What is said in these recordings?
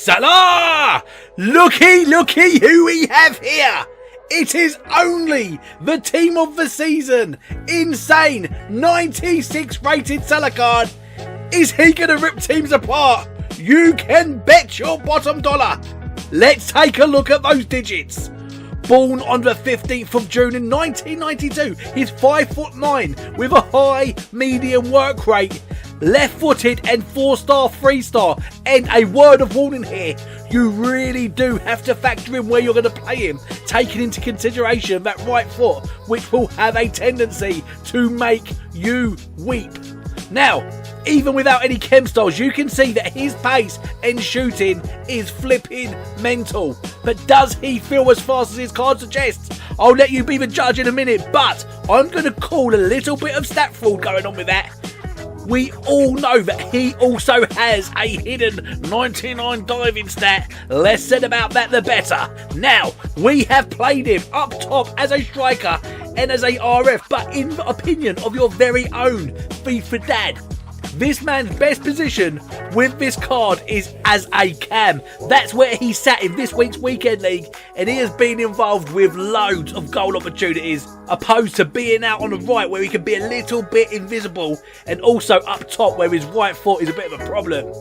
Salah! Looky who we have here! It is only the team of the season. Insane 96 rated Salah card. Is he going to rip teams apart? You can bet your bottom dollar. Let's take a look at those digits. Born on the 15th of June in 1992, he's 5'9" with a high medium work rate. Left-footed and 4-star, 3-star. And a word of warning here, you really do have to factor in where you're going to play him, taking into consideration that right foot, which will have a tendency to make you weep. Now, even without any chem styles, you can see that his pace and shooting is flipping mental. But does he feel as fast as his card suggests? I'll let you be the judge in a minute, but I'm going to call a little bit of stat fraud going on with that. We all know that he also has a hidden 99 diving stat. Less said about that, the better. Now, we have played him up top as a striker and as a RF, but in the opinion of your very own FIFA dad, this man's best position with this card is as a cam. That's where he sat in this week's Weekend League, and he has been involved with loads of goal opportunities, opposed to being out on the right where he can be a little bit invisible, and also up top where his right foot is a bit of a problem.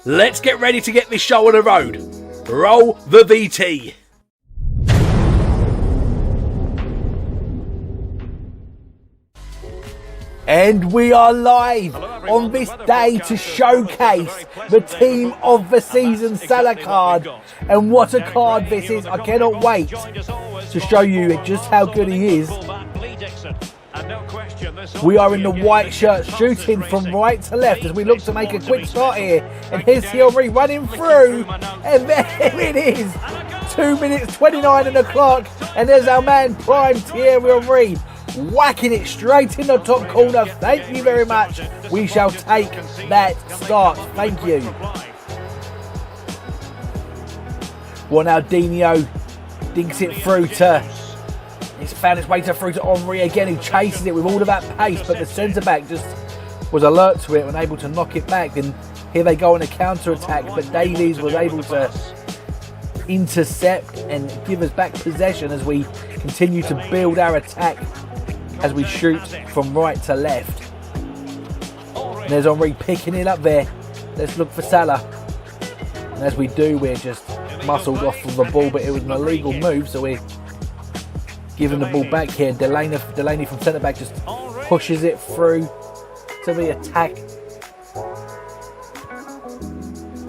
Let's get ready to get this show on the road. Roll the VT. And we are live on this day to showcase the team of the season Salah card. And what a card this is. I cannot wait to show you just how good he is. We are in the white shirt, shooting from right to left as we look to make a quick start here. And here's Thierry running through. And there it is. 2 minutes 29 on the clock. And there's our man prime Thierry, whacking it straight in the top corner. Thank you very much. We shall take that start. Thank you. Ronaldinho dinks it through to... It's found its way through to Henry again, who chases it with all of that pace, but the centre-back just was alert to it and able to knock it back. And here they go on a counter-attack, but Davies was able to intercept and give us back possession as we continue to build our attack as we shoot from right to left. And there's Henry picking it up there. Let's look for Salah. And as we do, we're just muscled off of the ball, but it was an illegal move, so we're giving the ball back here. Delaney from centre-back just pushes it through to the attack.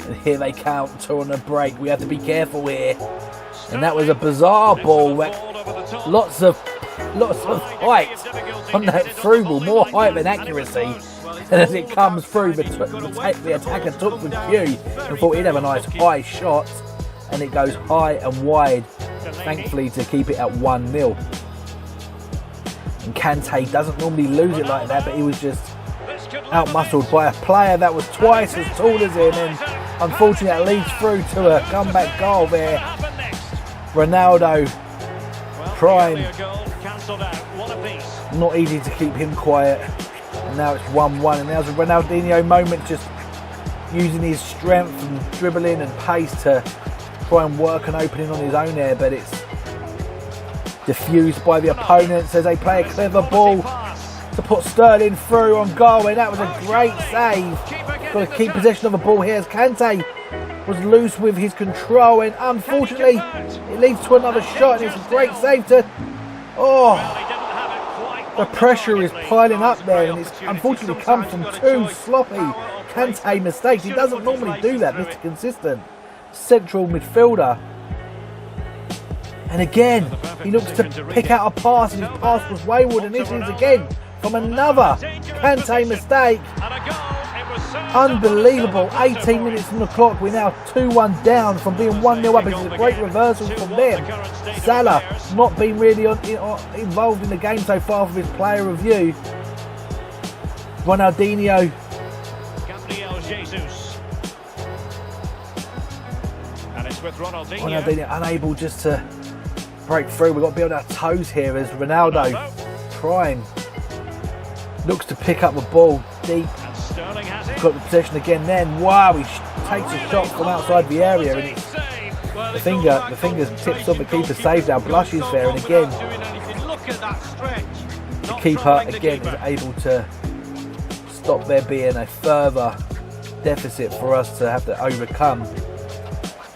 And here they counter on a break. We have to be careful here. And that was a bizarre ball. Lots of height on that through ball, more height than accuracy. And as it comes through, the attacker took the cue and thought he'd have a nice high shot, and it goes high and wide, thankfully to keep it at 1-0. And Kante doesn't normally lose it like that, but he was just out-muscled by a player that was twice as tall as him, and unfortunately that leads through to a comeback goal there. Ronaldo, prime, not easy to keep him quiet, and now it's 1-1, and now's a Ronaldinho moment, just using his strength and dribbling and pace to try and work an opening on his own there, but it's diffused by the opponents as they play a clever ball to put Sterling through on goal, and that was a great save. Got to keep possession of the ball here as Kante was loose with his control, and unfortunately it leads to another shot, and it's a great save to... the pressure is piling up there, and it's unfortunately come from two sloppy Kante mistakes. He doesn't normally do that, Mr. Consistent central midfielder. And again, he looks to pick out a pass, and his pass was wayward, and this is again from another Kante mistake. Unbelievable. 18 minutes on the clock. We're now 2-1 down from being 1-0 up. It's a great reversal from them. Salah not been really involved in the game so far from his player review. Ronaldinho. Ronaldinho unable just to break through. We've got to be on our toes here as Ronaldo, prime, looks to pick up the ball deep. Got the possession again then. Wow, he takes a shot from outside the area, and it's the finger tips off the keeper, saves our blushes there, and again the keeper again is able to stop there being a further deficit for us to have to overcome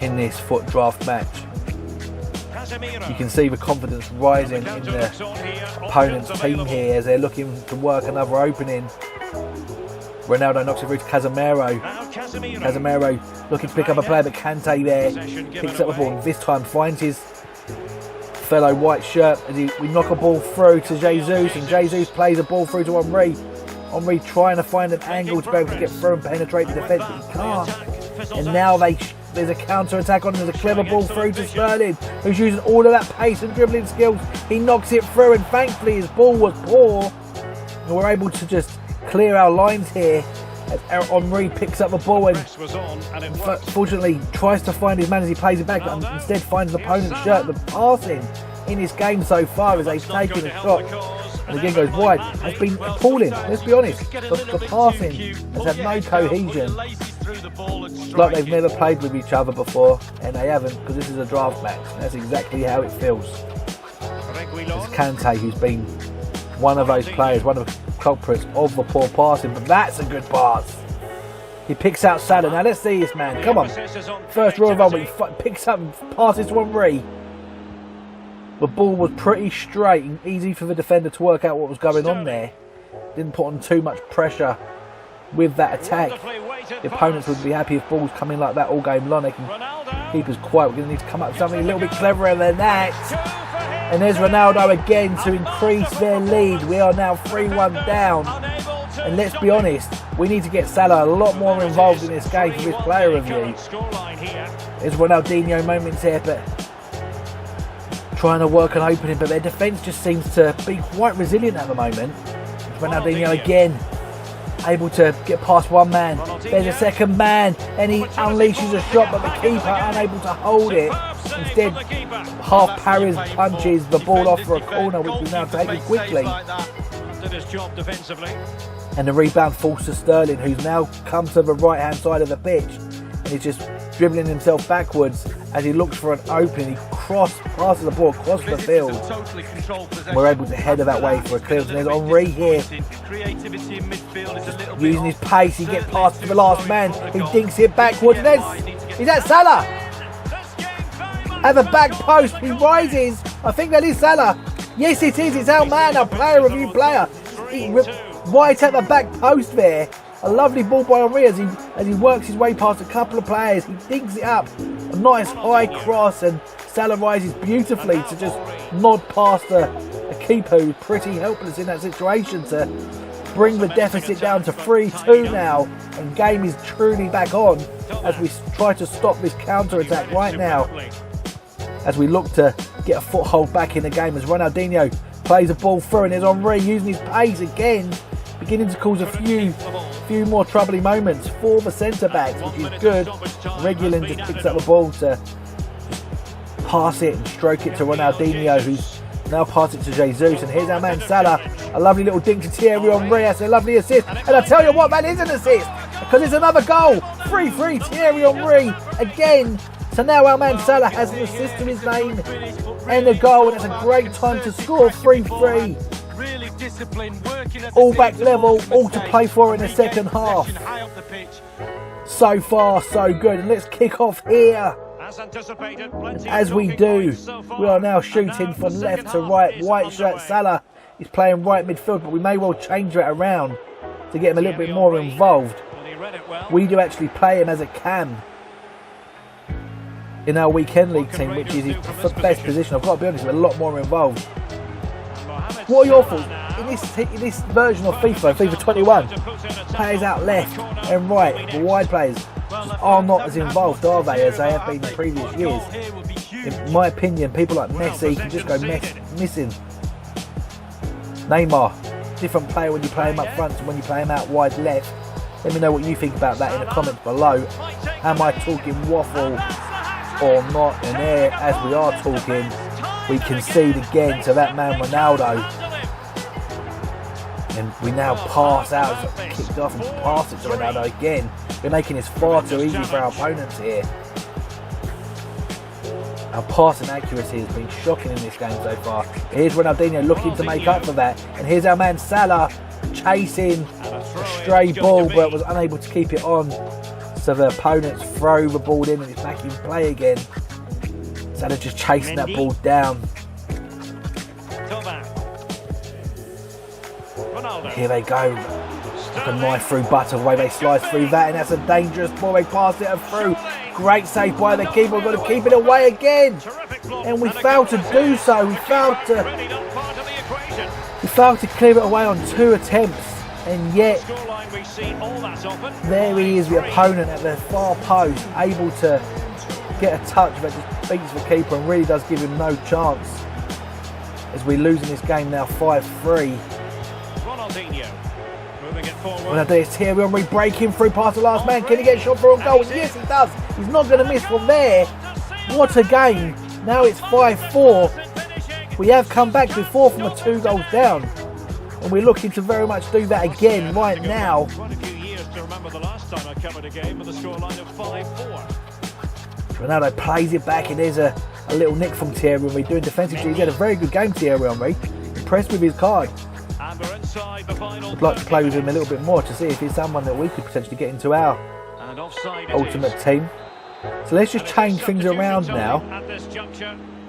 in this foot draft match. You can see the confidence rising in the opponent's team here as they're looking to work another opening. Ronaldo knocks it through to Casemiro. Casemiro looking to pick up a player, but Kante there picks up the ball and this time finds his fellow white shirt as we knock a ball through to Jesus, and Jesus plays a ball through to Henry. Henry trying to find an angle to be able to get through and penetrate the defence, but he can't. And now there's a counter attack on. There's a clever ball through to Sterling, who's using all of that pace and dribbling skills. He knocks it through, and thankfully his ball was poor, and we're able to just clear our lines here as Henry picks up the ball and fortunately tries to find his man as he plays it back, but instead finds the opponent's shirt. The passing in this game so far as they've taken a shot and again goes wide has been appalling. Let's be honest, the passing has had no cohesion. It's like they've never played with each other before, and they haven't, because this is a draft match. That's exactly how it feels. It's Kante who's been one of those players, one of the culprits of the poor passing, but that's a good pass. He picks out Salah. Now let's see this man. Come on. First Royal Rumble, he picks up and passes to Henry. The ball was pretty straight and easy for the defender to work out what was going on there. Didn't put on too much pressure with that attack. The opponents would be happy if balls come in like that all game long. They can keep us quiet. We're going to need to come up with something a little bit cleverer than that. And there's Ronaldo again to increase their lead. We are now 3-1 down. And let's be honest, we need to get Salah a lot more involved in this game for this player review. There's Ronaldinho moments here, but trying to work an opening, but their defence just seems to be quite resilient at the moment. Ronaldinho again, able to get past one man. There's a second man, and he unleashes a shot, but the keeper unable to hold it. Instead, half parries punches the ball off for a corner, which we now taken quickly. And the rebound falls to Sterling, who's now come to the right-hand side of the pitch, and he's just dribbling himself backwards as he looks for an opening. He passes the ball across the field. We're able to header that way for a clearance. And there's Henry here, just using his pace. He gets past the last man. He dinks it backwards. And is that Salah? At the back post, he rises. I think that is Salah. Yes, it is. It's our man, our player review player. Right at the back post there. A lovely ball by Henry as he works his way past a couple of players. He digs it up. A nice high cross, and Salah rises beautifully to just nod past a keeper who's pretty helpless in that situation to bring the deficit down to 3-2 now. And game is truly back on as we try to stop this counter-attack right now. As we look to get a foothold back in the game as Ronaldinho plays a ball through, and there's Henry using his pace again, beginning to cause a few more troubling moments for the centre-backs, which is good. Reguilon just picks up the ball to pass it and stroke it to Ronaldinho, who's now passed it to Jesus. And here's our man Salah, a lovely little dink to Thierry Henry. That's a lovely assist. And I tell you what, that is an assist, because it's another goal. 3-3, Thierry Henry again. So now our man Salah has an assist to his name and a goal, and it's a great time to score. 3-3. All back level, all to play for in the second half. So far, so good. And let's kick off here. And as we do, we are now shooting from left to right. White shirt Salah is playing right midfield, but we may well change that around to get him a little bit more involved. We do actually play him as a cam in our weekend league team, which is his best position. I've got to be honest, we're a lot more involved. What are your thoughts? In this version of FIFA 21, players out left and right, the wide players are not as involved, are they, as they have been in previous years. In my opinion, people like Messi can just go missing. Neymar, different player when you play him up front and when you play him out wide left. Let me know what you think about that in the comments below. Am I talking waffle or not? And there, as we are talking, we concede again to that man Ronaldo. And we now pass out, kicked off and pass it to Ronaldo again. We're making this far too easy for our opponents here. Our passing accuracy has been shocking in this game so far. Here's Ronaldinho looking to make up for that. And here's our man Salah chasing a stray ball but was unable to keep it on. So the opponents throw the ball in and it's back in play again. Salah just chasing that ball down. Here they go. Like a knife through butter, the way they slice through that, and that's a dangerous ball. They pass it through. Great save by the keeper. We've got to keep it away again. And we failed to do so. We failed to clear it away on 2 attempts. And yet, there he is, the opponent at the far post, able to get a touch, but just beats the keeper and really does give him no chance. As we're losing this game now 5-3. Ronaldinho here, we're breaking through past the last man. Can he get a shot for a goal? Yes, he does. He's not going to miss from there. What a game. Now it's 5-4. We have come back before from a 2 goals down. And we're looking to very much do that again right now. Ronaldo plays it back and there's a little nick from Thierry Henry doing defensive duties. He had a very good game, Thierry Henry. Impressed with his card. I'd like to play with him a little bit more to see if he's someone that we could potentially get into our ultimate team. So let's just change things around now.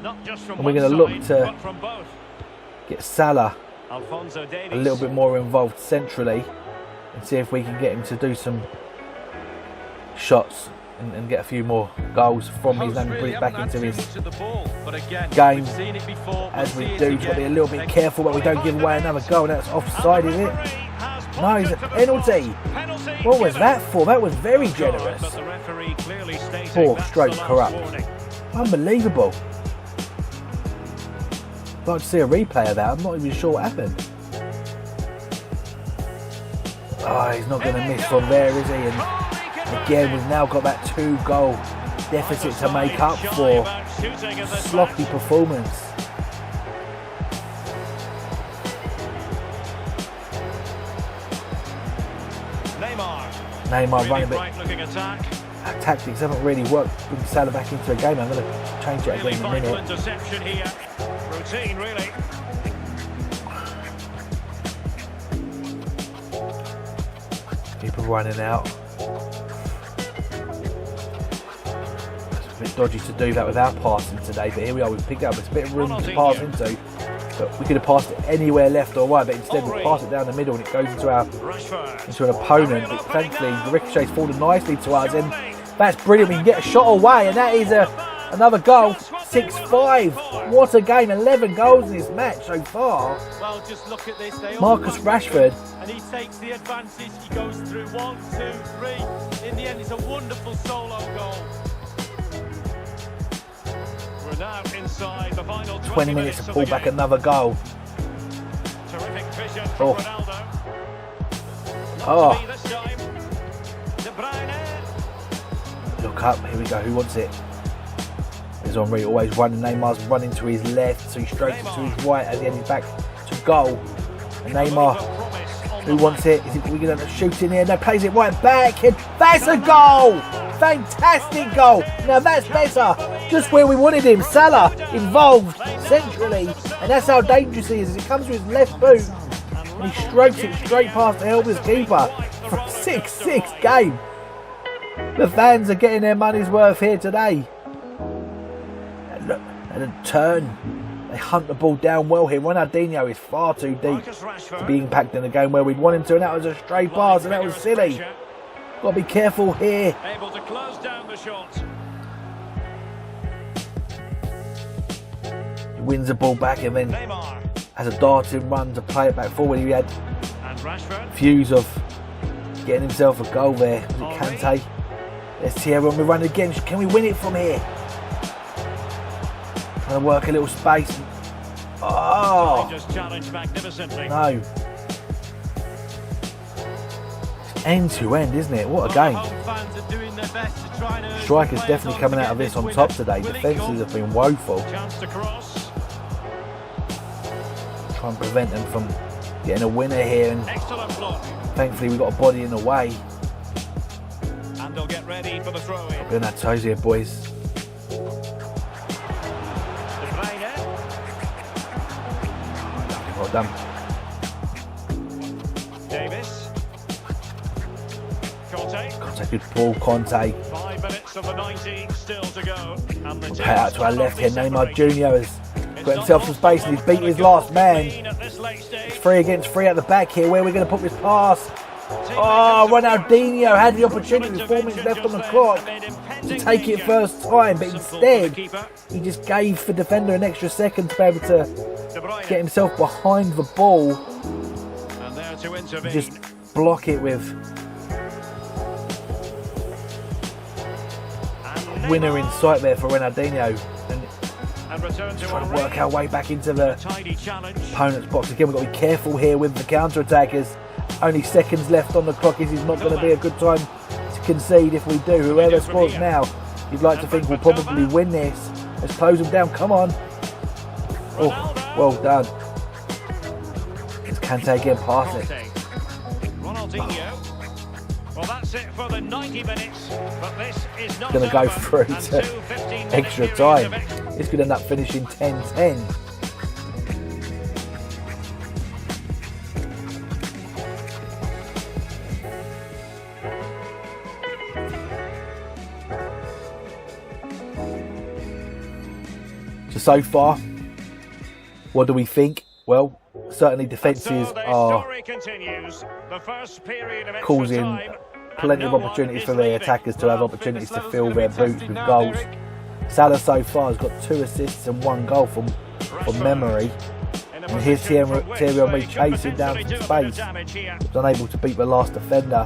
And we're going to look to get Salah a little bit more involved centrally and see if we can get him to do some shots and get a few more goals from his and bring it back into his game. As we do, we've got to be a little bit careful that we don't give away another goal. That's offside, is it? No, it's a penalty. What was that for? That was very generous. Poor stroke corrupt. Unbelievable. I'd like to see a replay of that. I'm not even sure what happened. Oh, he's not going to miss from there, is he? And again, we've now got that 2-goal deficit to make up for. Sloppy performance. Neymar running, but our tactics haven't really worked. Bring Salah back into a game. I'm going to change it again in a minute. Routine, really. People running out. It's a bit dodgy to do that without passing today, but here we are. We've picked up a bit of room to pass into. But we could have passed it anywhere left or right, but instead we pass it down the middle and it goes into an opponent. But thankfully, the ricochet's fallen nicely to us, and that's brilliant. We can get a shot away, and that is another goal. 6-5. What a game. 11 goals in this match so far. Well, just look at this. Marcus Rashford. And he takes the advantage. He goes through 1, 2, 3. In the end, it's a wonderful solo goal. We're now inside the final 20 minutes to pull back another goal. Terrific vision from Ronaldo. Look up. Here we go. Who wants it? There's Henry always running. Neymar's running to his left, so he strokes it to his right as he heads back to goal. And Neymar, who wants it? Is we going to shoot in here? No, plays it right back. And that's a goal! Fantastic goal! Now that's better. Just where we wanted him. Salah involved centrally, and that's how dangerous he is. As he comes with his left boot, and he strokes it straight past the helpless keeper for a 6-6 game. The fans are getting their money's worth here today. And a turn. They hunt the ball down well here. Ronaldinho is far too deep to be impacting the game where we'd want him to, and that was a stray pass, and that was silly. Got to be careful here. Able to close down the shot. He wins the ball back and then has a darting run to play it back forward. He had views of getting himself a goal there. Was it Kante? Let's see when we run again. Can we win it from here? Trying to work a little space. Oh! No. End to end, isn't it? What a game. Strikers definitely coming out of this on top today. Defences have been woeful. Try and prevent them from getting a winner here, and thankfully we got a body in the way. they'll get ready for the throw-in. Doing that toes here, boys. Well done. Davis. Conte, good ball, Conte. 5 minutes of the 90 still to go. And the Pay out to our left here, Neymar Jr. has got himself some space and he's beaten his last man. It's 3 against 3 at the back here. Where are we going to put this pass? Oh, Ronaldinho had the opportunity with 4 minutes left on the clock to take it first time, but instead he just gave the defender an extra second to be able to get himself behind the ball and just block it with winner in sight there for Ronaldinho. And trying to work our way back into the opponent's box. Again, we've got to be careful here with the counter-attackers. Only seconds left on the clock. This is not going to be a good time to concede if we do. Whoever scores now, you'd like to think will probably win this. Let's close them down. Come on. Oh, well done. It's Kante again, pass it. Ronaldinho. Well, that's it for the 90 minutes, but this is not going to go through to extra time. This could end up finishing 10-10. So far, what do we think? Well, certainly defences are causing plenty of opportunities for the attackers to have opportunities to fill their boots with goals. Salah so far has got 2 assists and 1 goal from memory. And here's Thierry Henry chasing down from space. He's unable to beat the last defender.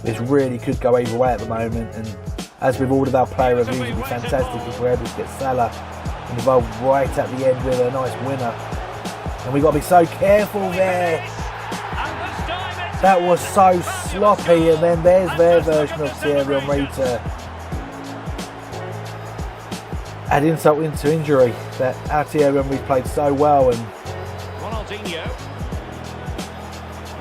This really could go either way at the moment, and as with all of our player reviews, it would be fantastic if we're able to get Salah involved right at the end with a nice winner. And we've got to be so careful there. That was so sloppy, and then there's their version of Thierry Henry to add insult into injury. That our Thierry Henry played so well and Ronaldinho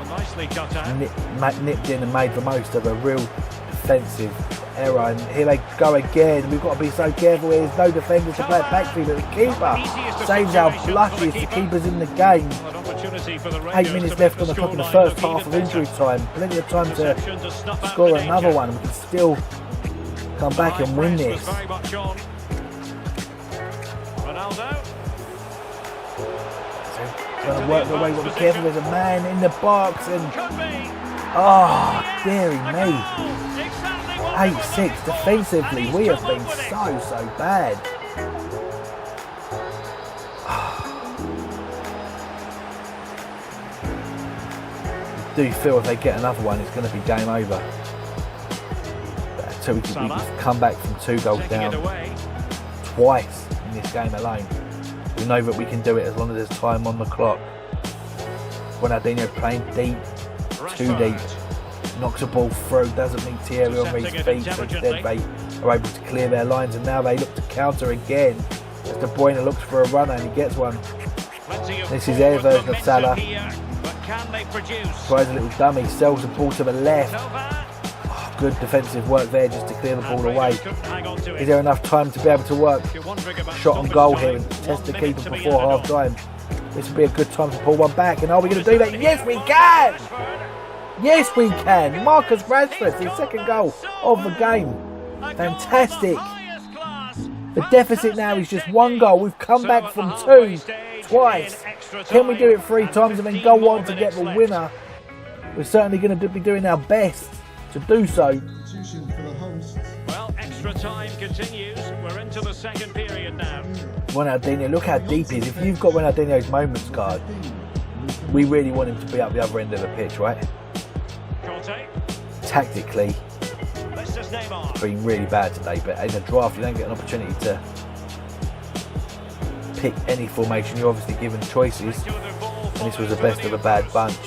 nicely cut out. Nipped in and made the most of a real defensive error, and here they go again. We've got to be so careful. There's no defenders to play it back to, but the keeper saves our blushes to keep us in the game. 8 minutes left on the clock in the first half of injury time. Plenty of time to score another one. We can still come back and win this. So, going to work the way. We've got to be careful. There's a man in the box, and oh, dearie me. 8-6 defensively, we have been so bad. I do feel if they get another one, it's going to be game over. So we've come back from 2 goals down twice in this game alone. We know that we can do it as long as there's time on the clock. Ronaldinho playing deep, too deep. Knocks a ball through, doesn't meet Thierry Henry's feet, so instead they are able to clear their lines, and now they look to counter again as De Bruyne looks for a runner and he gets one. This is their version of Salah. Tries a little dummy, sells the ball to the left. Oh, good defensive work there just to clear the ball away. Is there enough time to be able to work shot on goal here and test the keeper before half time? This would be a good time to pull one back, and are we going to do that? Yes, we can! Yes, we can. Marcus Rashford, his 2nd goal of the game. Fantastic. The deficit now is just 1 goal. We've come back from 2 twice. Can we do it 3 times and then go on to get the winner? We're certainly going to be doing our best to do so. Well, extra time continues. We're into the 2nd period now. Ronaldinho, look how deep he is. If you've got Ronaldinho's moments card, we really want him to be up the other end of the pitch, right? Tactically, it's been really bad today, but in a draft you don't get an opportunity to pick any formation. You're obviously given choices, and this was the best of a bad bunch.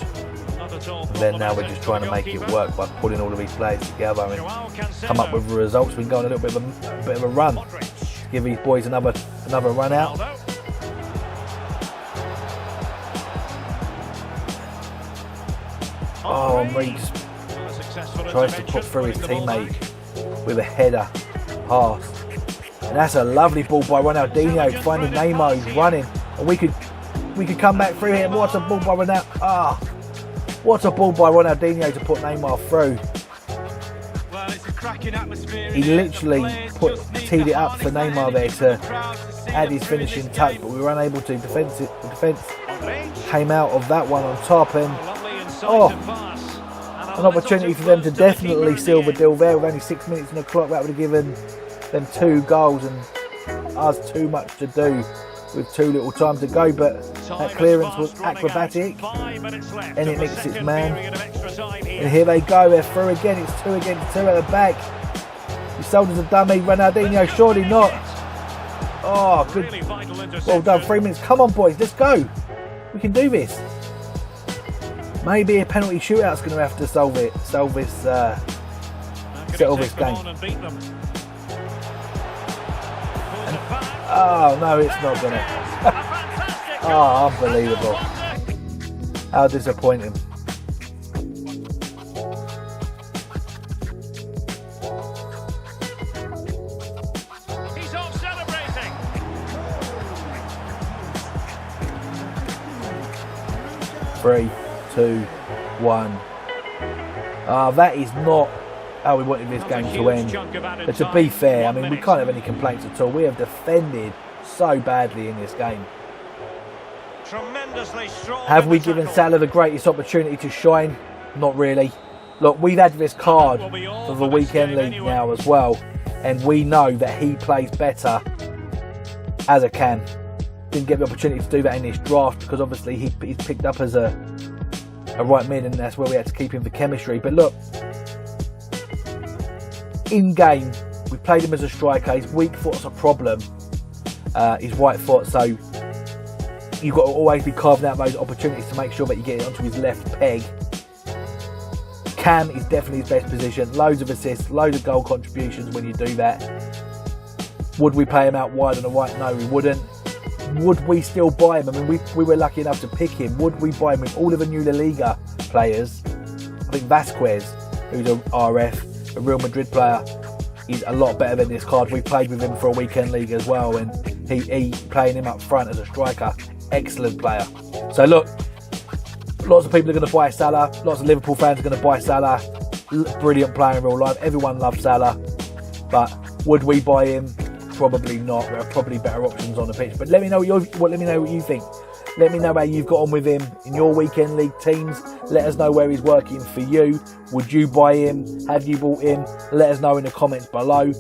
And then now we're just trying to make it work by pulling all of these players together and come up with the results. We can go on a little bit of a run, give these boys another run out. Oh, Henry Tries to put through his teammate with a header pass. And that's a lovely ball by Ronaldinho, finding Neymar, he's running. And we could come back through here. What a ball by Ronaldinho. What a ball by Ronaldinho to put Neymar through. Well, it's a cracking atmosphere. He literally teed it up for Neymar there to add his finishing touch, but we were unable to. The defence came out of that one on top, and an opportunity for them to definitely seal the deal there with only 6 minutes on the clock. That would have given them 2 goals and us too much to do with too little time to go, but that clearance was acrobatic and it makes its man. And here they go, they're through again. It's 2 against 2 at the back. He sold as a dummy. Ronaldinho, surely not. Oh, good. Well done, 3 minutes. Come on, boys, let's go. We can do this. Maybe a penalty shootout's going to have to settle this game. Oh no, it's not going to. Oh, unbelievable. How disappointing. He's off celebrating. 3, 2, 1. That is not how we wanted this game to end. But to be fair, I mean, we can't have any complaints at all. We have defended so badly in this game. Have we given Salah the greatest opportunity to shine? Not really. Look, we've had this card for the weekend league now as well, and we know that he plays better as a cam. Didn't get the opportunity to do that in this draft because obviously he's picked up as a right mid, and that's where we had to keep him for chemistry. But look, in game, we played him as a striker. His weak foot's a problem, his right foot, so you've got to always be carving out those opportunities to make sure that you get it onto his left peg. Cam is definitely his best position. Loads of assists, loads of goal contributions when you do that. Would we play him out wide on the right? No, we wouldn't. Would we still buy him? I mean, we were lucky enough to pick him. Would we buy him with all of the new La Liga players? I think Vasquez, who's a RF, a Real Madrid player, is a lot better than this card. We played with him for a weekend league as well, and he playing him up front as a striker, excellent player. So look, lots of people are going to buy Salah. Lots of Liverpool fans are going to buy Salah. Brilliant player in real life. Everyone loves Salah, but would we buy him? Probably not. There are probably better options on the pitch. But let me know let me know what you think. Let me know how you've got on with him in your weekend league teams. Let us know where he's working for you. Would you buy him? Have you bought him? Let us know in the comments below.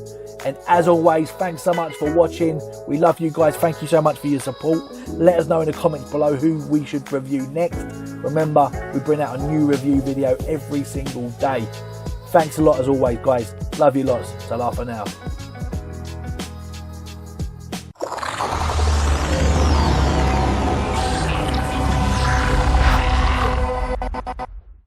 And as always, thanks so much for watching. We love you guys. Thank you so much for your support. Let us know in the comments below who we should review next. Remember, we bring out a new review video every single day. Thanks a lot as always, guys. Love you lots. Salah for now.